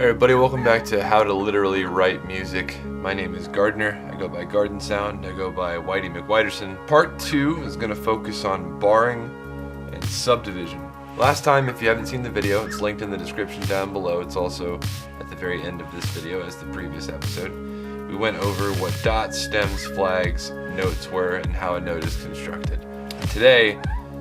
Hi everybody, welcome back to How to Literally Write Music. My name is Gardner. I go by GARDNSOUND. I go by Whitey McWhiterson. Part 2 is going to focus on barring and subdivision. Last time, if you haven't seen the video, it's linked in the description down below. It's also at the very end of this video as the previous episode. We went over what dots, stems, flags, notes were, and how a note is constructed. Today,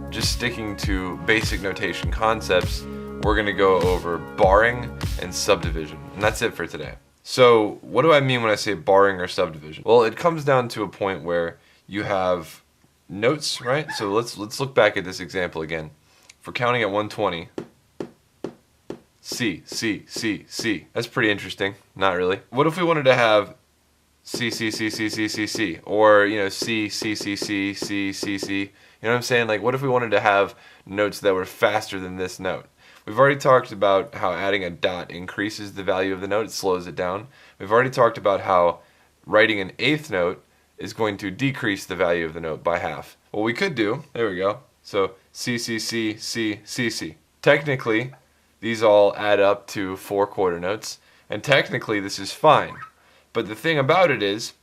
just sticking to basic notation concepts, we're going to go over barring and subdivision. And that's it for today. So what do I mean when I say barring or subdivision? Well, it comes down to a point where you have notes, right? So let's look back at this example again. If we're counting at 120, C, C, C, C. That's pretty interesting. Not really. What if we wanted to have C, C, C, C, C, C, C, or, C, C, C, C, C, C, C. You know what I'm saying? Like, what if we wanted to have notes that were faster than this note? We've already talked about how adding a dot increases the value of the note, it slows it down. We've already talked about how writing an eighth note is going to decrease the value of the note by half. What we could do, there we go, so C, C, C, C, C, C. Technically, these all add up to 4 quarter notes, and technically this is fine. But the thing about it is,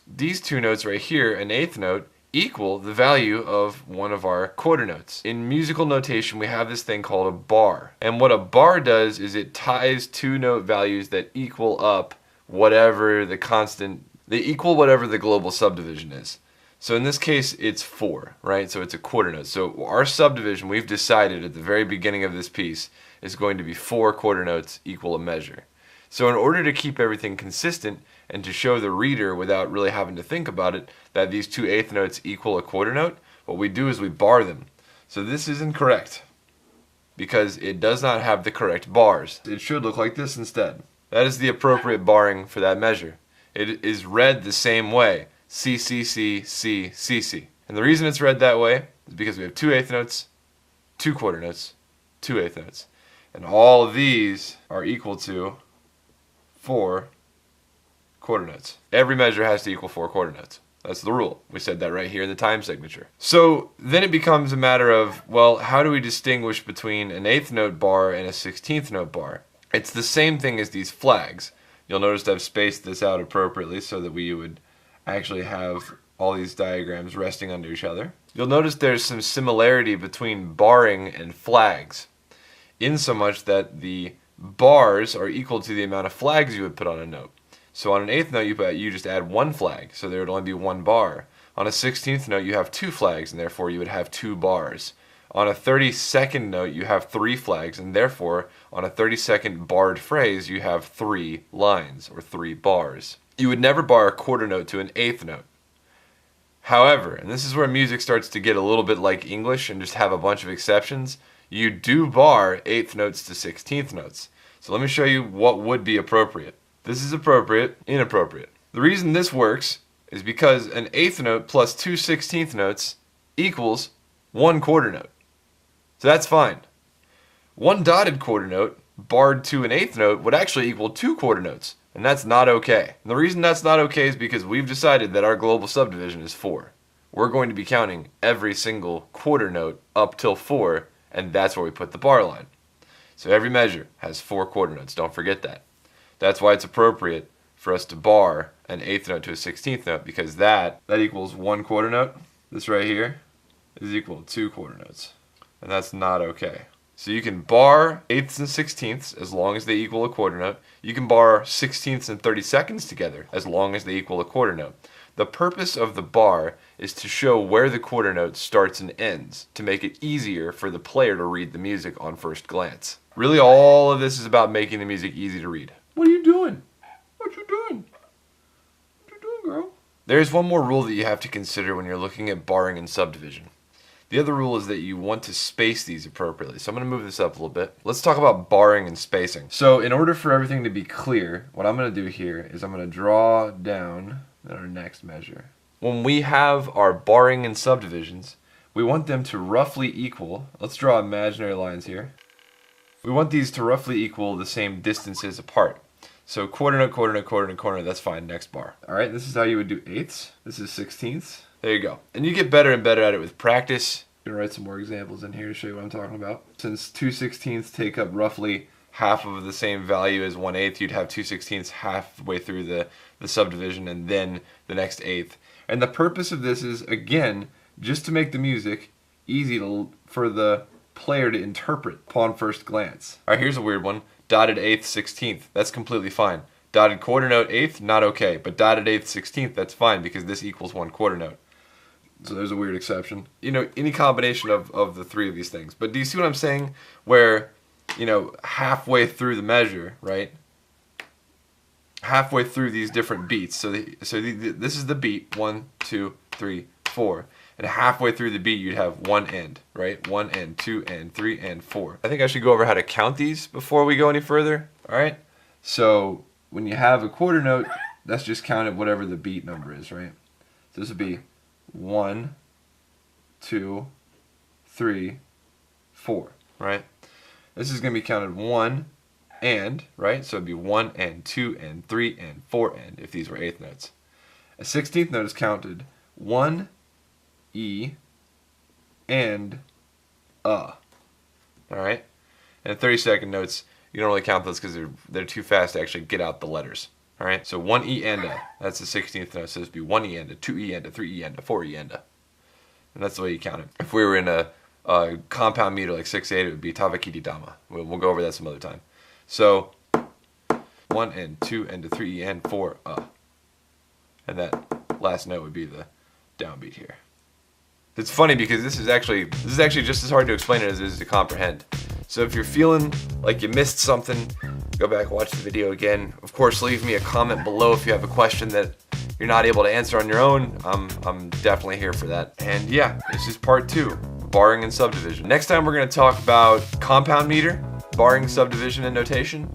these two notes right here, an eighth note, equal the value of one of our quarter notes. In musical notation, we have this thing called a bar. And what a bar does is it ties two note values that equal up whatever the constant, they equal whatever the global subdivision is. So in this case, it's 4, right? So it's a quarter note. So our subdivision, we've decided at the very beginning of this piece, is going to be 4 quarter notes equal a measure. So in order to keep everything consistent and to show the reader without really having to think about it that these two eighth notes equal a quarter note, what we do is we bar them. So this is incorrect because it does not have the correct bars. It should look like this instead. That is the appropriate barring for that measure. It is read the same way, C, C, C, C, C, C. And the reason it's read that way is because we have 2 eighth notes, 2 quarter notes, 2 eighth notes. And all of these are equal to 4 quarter notes. Every measure has to equal 4 quarter notes. That's the rule. We said that right here in the time signature. So then it becomes a matter of, well, how do we distinguish between an eighth note bar and a 16th note bar? It's the same thing as these flags. You'll notice I've spaced this out appropriately so that we would actually have all these diagrams resting under each other. You'll notice there's some similarity between barring and flags, in so much that the bars are equal to the amount of flags you would put on a note. So on an eighth note, you just add 1 flag, so there would only be 1 bar. On a 16th note, you have 2 flags, and therefore you would have 2 bars. On a 32nd note, you have 3 flags, and therefore on a 32nd barred phrase, you have 3 lines, or 3 bars. You would never bar a quarter note to an eighth note. However, and this is where music starts to get a little bit like English and just have a bunch of exceptions, you do bar eighth notes to 16th notes. So let me show you what would be appropriate. This is appropriate, inappropriate. The reason this works is because an eighth note plus 2 16th notes equals 1 quarter note. So that's fine. 1 dotted quarter note barred to an eighth note would actually equal 2 quarter notes, and that's not okay. And the reason that's not okay is because we've decided that our global subdivision is 4. We're going to be counting every single quarter note up till 4, and that's where we put the bar line. So every measure has 4 quarter notes, don't forget that. That's why it's appropriate for us to bar an eighth note to a 16th note, because that equals 1 quarter note. This right here is equal to 2 quarter notes, and that's not okay. So you can bar eighths and 16ths as long as they equal a quarter note. You can bar 16ths and 32nds together as long as they equal a quarter note. The purpose of the bar is to show where the quarter note starts and ends, to make it easier for the player to read the music on first glance. Really, all of this is about making the music easy to read. What are you doing? What you doing? What you doing, girl? There's one more rule that you have to consider when you're looking at barring and subdivision. The other rule is that you want to space these appropriately. So I'm going to move this up a little bit. Let's talk about barring and spacing. So in order for everything to be clear, what I'm going to do here is I'm going to draw down our next measure. When we have our barring and subdivisions, we want them to roughly equal, let's draw imaginary lines here. We want these to roughly equal the same distances apart. So quarter note, quarter note, quarter note, quarter note, that's fine, next bar. Alright, this is how you would do eighths. This is 16ths. There you go. And you get better and better at it with practice. I'm going to write some more examples in here to show you what I'm talking about. Since 2 16ths take up roughly half of the same value as 1/8, you'd have 2/16 halfway through the subdivision and then the next eighth. And the purpose of this is, again, just to make the music easy for the player to interpret upon first glance. All right, here's a weird one. Dotted eighth, 16th. That's completely fine. Dotted quarter note, eighth, not okay. But dotted eighth, 16th, that's fine because this equals 1 quarter note. So there's a weird exception. You know, any combination of the three of these things. But do you see what I'm saying? Where, you know, halfway through the measure, right? Halfway through these different beats. So this is the beat, 1, 2, 3, 4. And halfway through the beat, you'd have one end, right? 1 and 2 and 3 and 4. I think I should go over how to count these before we go any further. All right? So when you have a quarter note, that's just counted whatever the beat number is, right? So this would be 1, 2, 3, 4, right? This is going to be counted 1 and, right? So it'd be 1 and 2 and 3 and 4 and if these were eighth notes. A 16th note is counted 1 E and all right? And 32nd notes, you don't really count those because they're too fast to actually get out the letters. All right, so 1 E and a, that's the 16th note. So it'd be 1 E and a, 2 E and a, 3 E and a, 4 E and a. And that's the way you count it. If we were in a compound meter like 6/8, it would be Tavakiti Dama. We'll go over that some other time. So 1 and 2 and 3 and 4 and that last note would be the downbeat here. It's funny because this is actually just as hard to explain it as it is to comprehend. So if you're feeling like you missed something, go back and watch the video again. Of course, leave me a comment below if you have a question that you're not able to answer on your own. I'm definitely here for that. And yeah, this is part 2, barring and subdivision. Next time we're going to talk about compound meter, barring, subdivision, and notation.